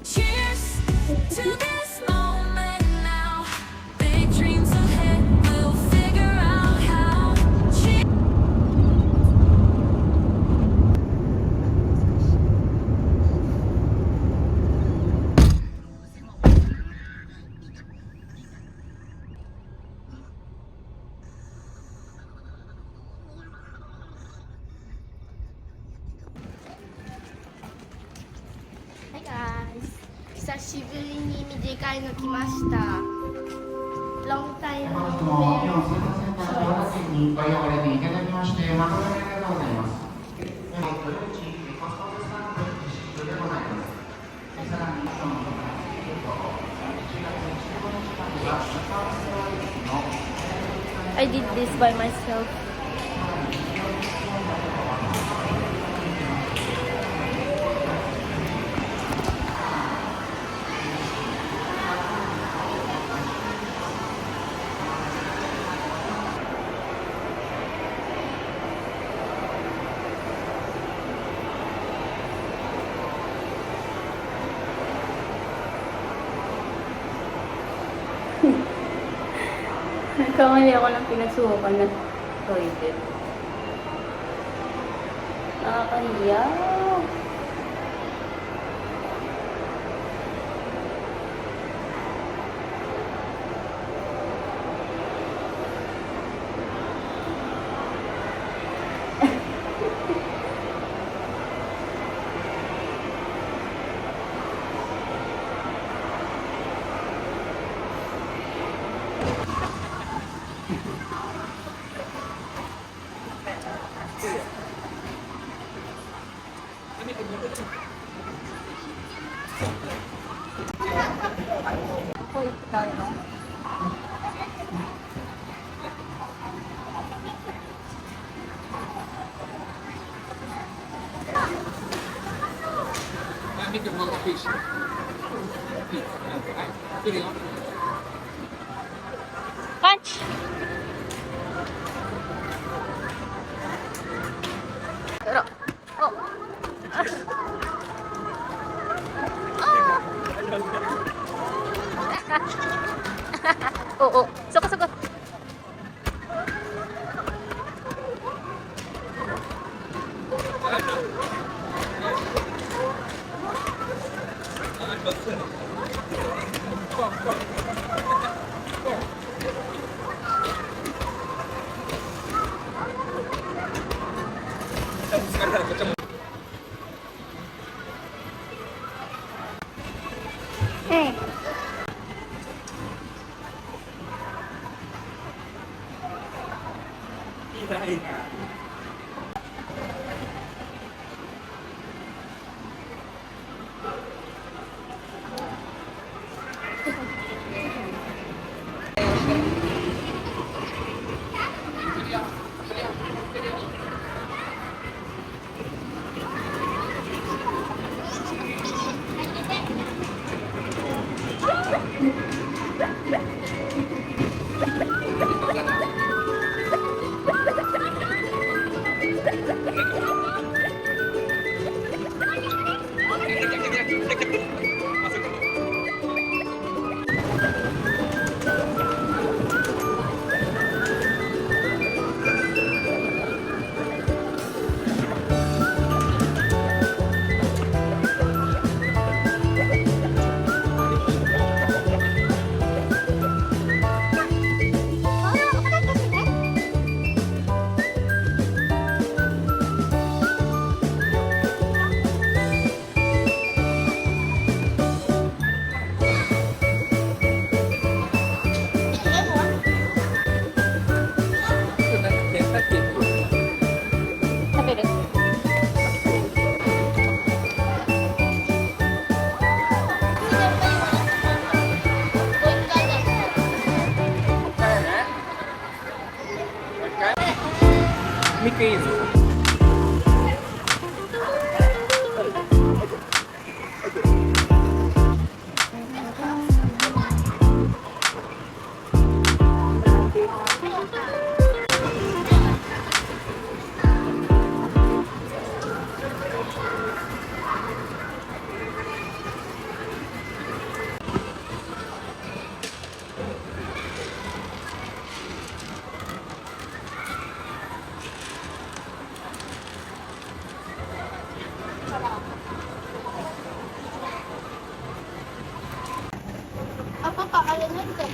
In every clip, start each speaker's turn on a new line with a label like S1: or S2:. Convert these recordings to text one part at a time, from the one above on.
S1: Cheers to this moment now. Big dreams ahead, we'll figure out how. Cheers.
S2: はい、久しぶりに短いの来ました。ロングタイム
S3: 本日も今日生活センターの方にご用意いただきまして誠にありがとうございます。豊内コストスタンド実施中でございます。さらに今日のから1月15日まではスーパーストアリスの
S2: I did this by myself. Nagkamali ako ng pinasukan na toilet. Nakakahiya. Wait tayo, no?
S4: Make it more fish.
S2: Punch! Pero, oh. Oo, suko-suko. Hey.
S4: Mickey's.
S2: れ何かで。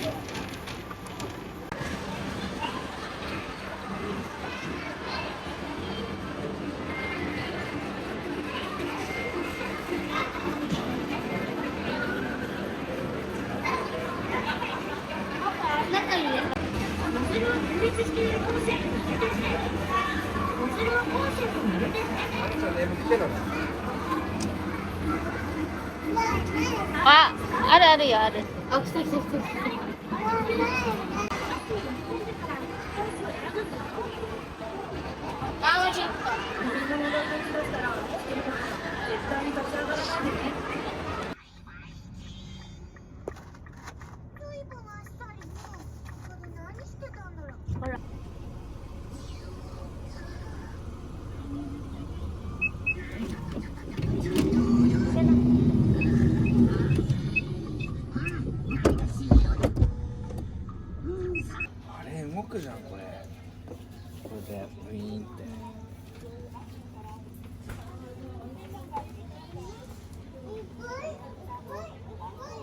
S2: 中にね。ノズルを分別しているコンセントに入れてください。ノズルをコンセントに入れてください。あ、あるあるよ、ある。あ、来た来た来た来た。あ、間違った。ほら。
S4: あれ動くじゃんこれ。これでウィーンって。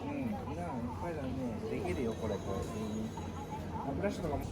S4: うん、いらん、いっぱいだね。できるよこれ。これウィーン。歯ブラシとかも。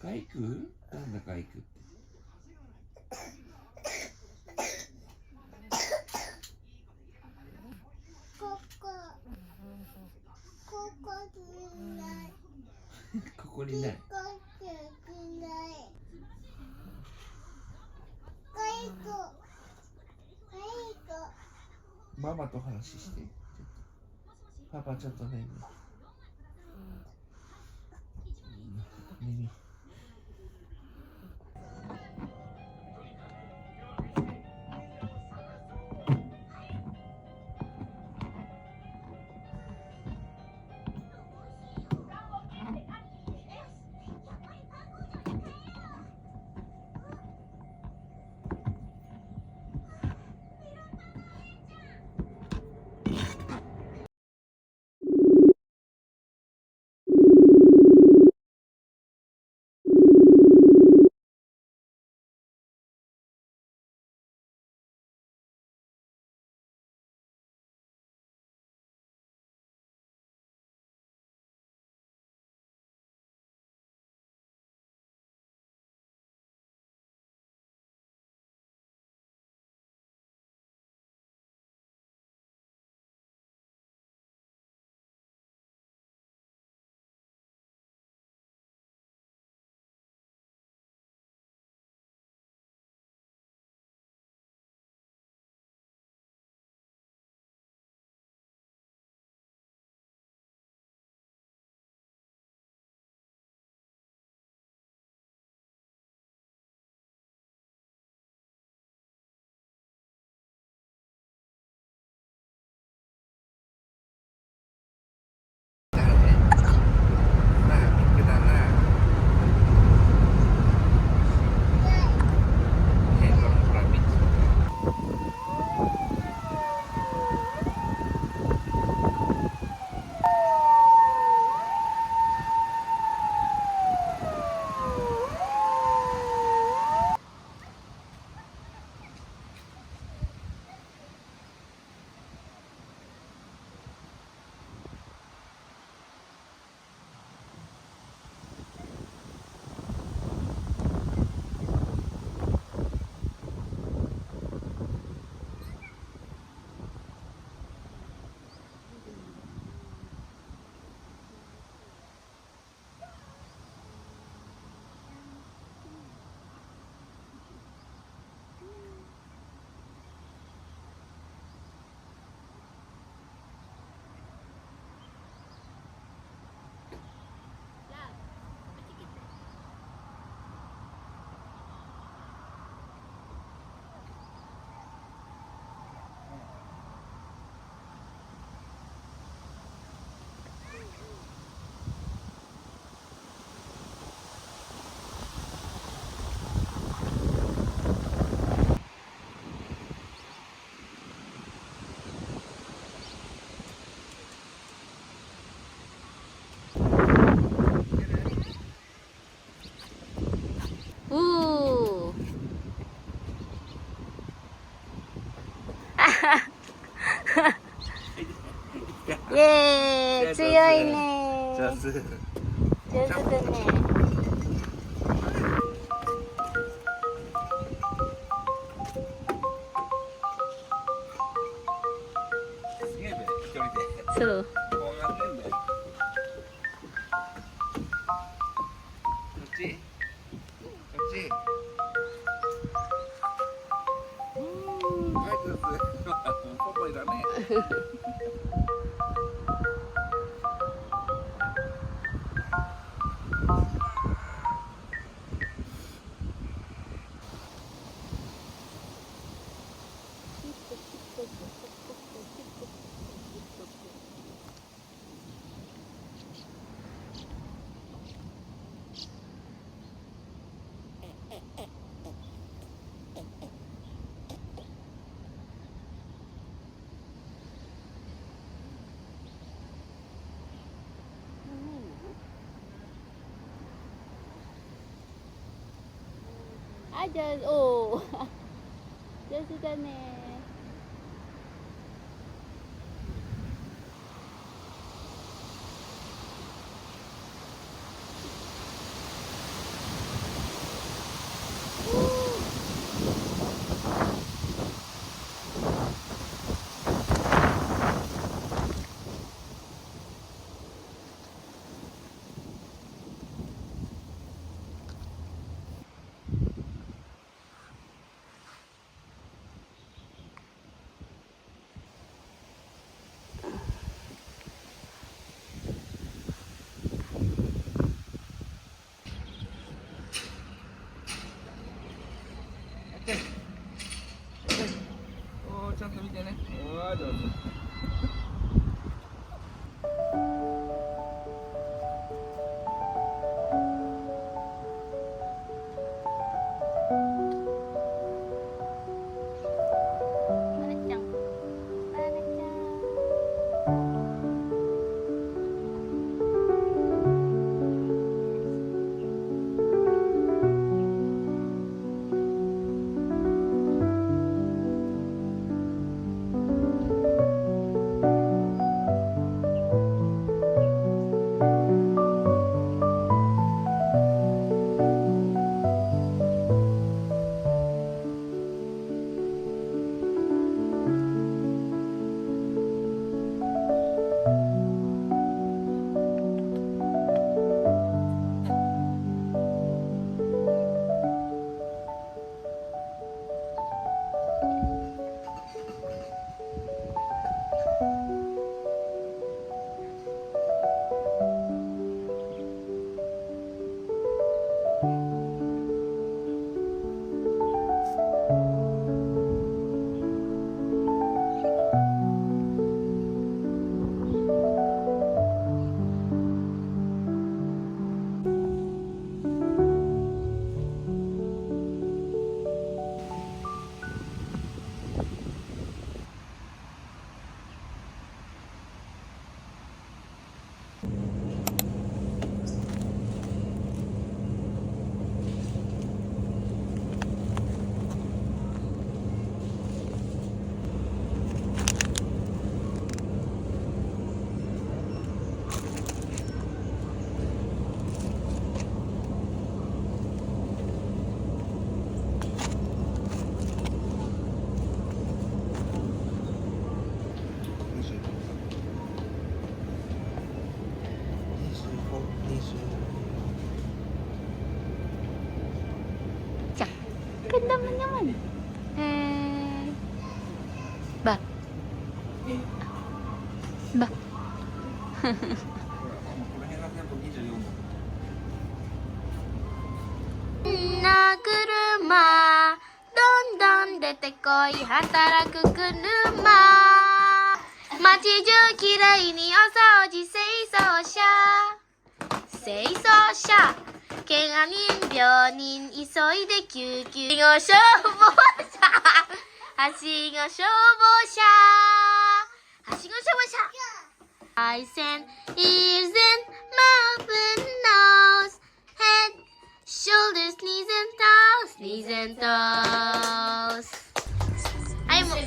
S5: ガイク？なんだガイクって。ここにない。ママと話して。パパちょっとね。ね。
S2: 早いね。
S4: 上手。
S2: 上手だね。
S4: すげえね、一人で。
S2: そう。
S4: こうなってんだよ。こっち。こっち。はい、上手。ポポイだね。
S2: あ、じゃあ、おお。上手だね。
S4: おー、ちゃんと見てね。おー、上手。
S2: まなちゃん。まなちゃん。Ganda mo naman. Ba? Ba?
S4: この辺が全部24度。
S2: な車どんどん出てこい働く車街中きれいにお掃除清掃車清掃車怪我人病人急いで救急はしご消防車はしご消防車はしご消防車Eyes and ears and mouth and nose head shoulders knees and toes はいもう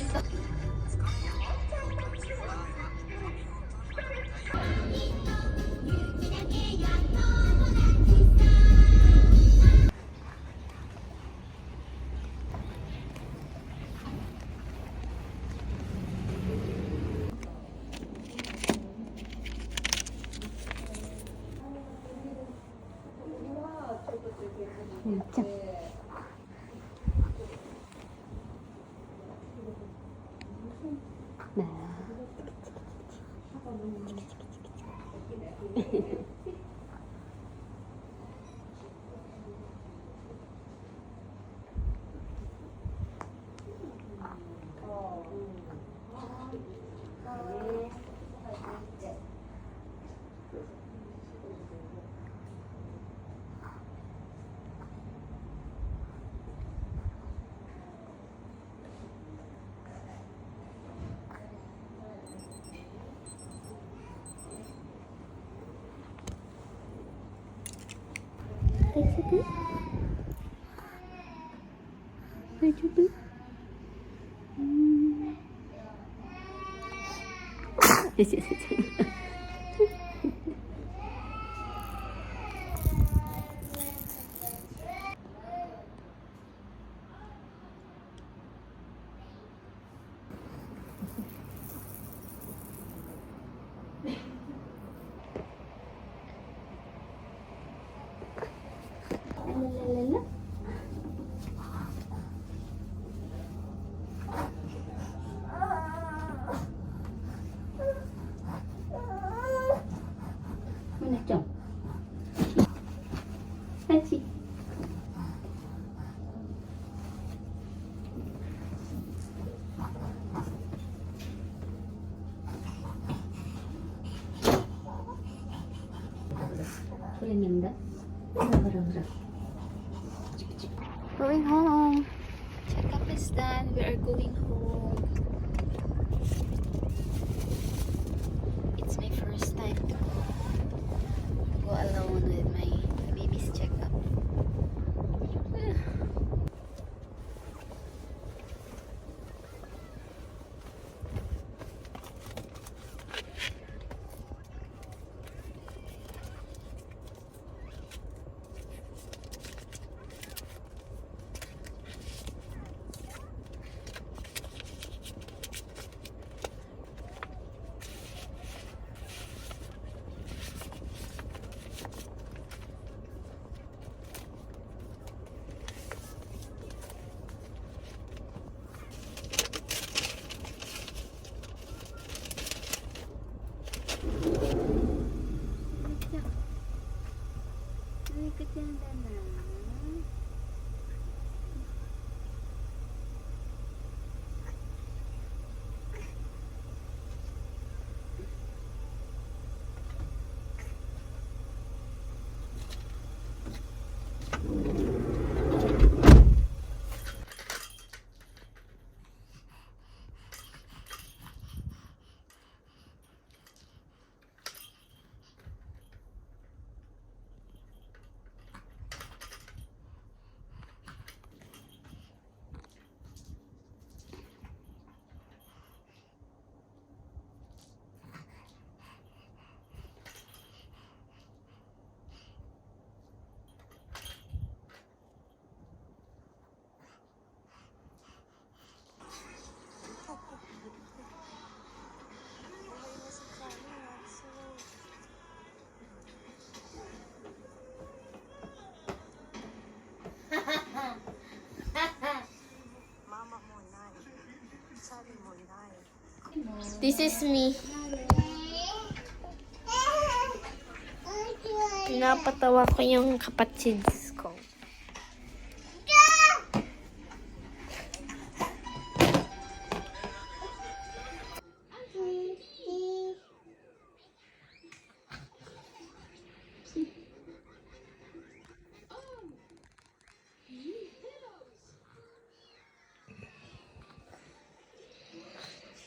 S2: Going home. Checkup is done. We are going home. It's my first time to go alone with my baby's checkup. This is me. Pinapatawa ko yung kapatids ko.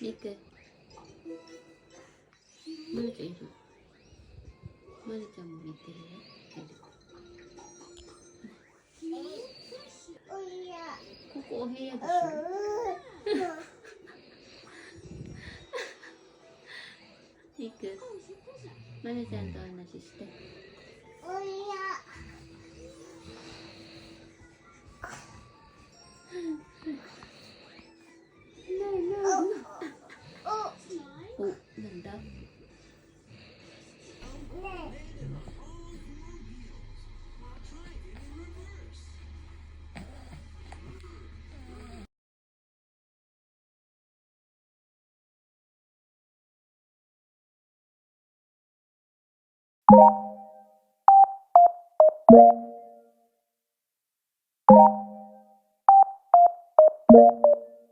S2: Mika. Manaちゃんいる？まるちゃんも見てるよ。ここお部屋でしょ。ミク、まるちゃんと話して。お、なんだ？
S3: す。